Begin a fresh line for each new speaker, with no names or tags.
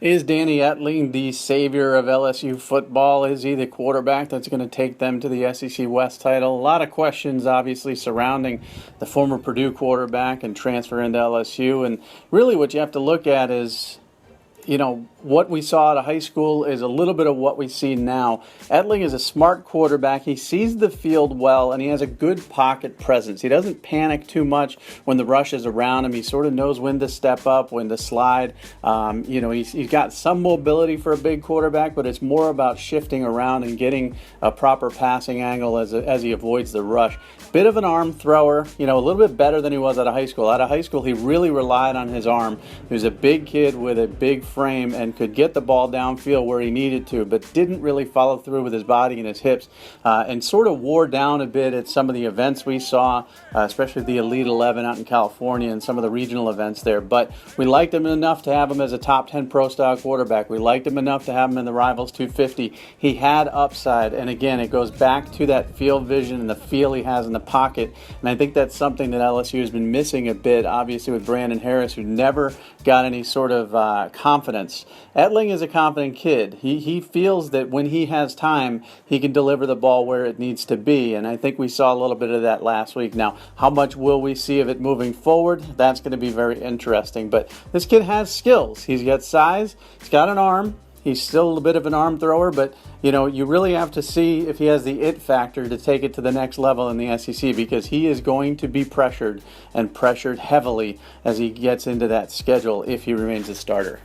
Is Danny Etling the savior of LSU football? Is he the quarterback that's going to take them to the SEC West title? A lot of questions, obviously, surrounding the former Purdue quarterback and transfer into LSU. And really what you have to look at is, what we saw out of high school is a little bit of what we see now. Etling is a smart quarterback. He sees the field well, and he has a good pocket presence. He doesn't panic too much when the rush is around him. He sort of knows when to step up, when to slide. He's got some mobility for a big quarterback, but it's more about shifting around and getting a proper passing angle as he avoids the rush. Bit of an arm thrower, a little bit better than he was out of high school. Out of high school, he really relied on his arm. He was a big kid with a big frame and could get the ball downfield where he needed to, but didn't really follow through with his body and his hips, and sort of wore down a bit at some of the events we saw, especially the Elite 11 out in California and some of the regional events there. But we liked him enough to have him as a top 10 pro-style quarterback. We liked him enough to have him in the Rivals 250. He had upside, and again, it goes back to that field vision and the feel he has in the pocket, and I think that's something that LSU has been missing a bit, obviously, with Brandon Harris, who never got any sort of confidence. Etling is a confident kid. He feels that when he has time, he can deliver the ball where it needs to be, and I think we saw a little bit of that last week. Now, how much will we see of it moving forward? That's going to be very interesting, but this kid has skills. He's got size, he's got an arm. He's still a bit of an arm thrower, but you really have to see if he has the it factor to take it to the next level in the SEC, because he is going to be pressured, and pressured heavily as he gets into that schedule if he remains a starter.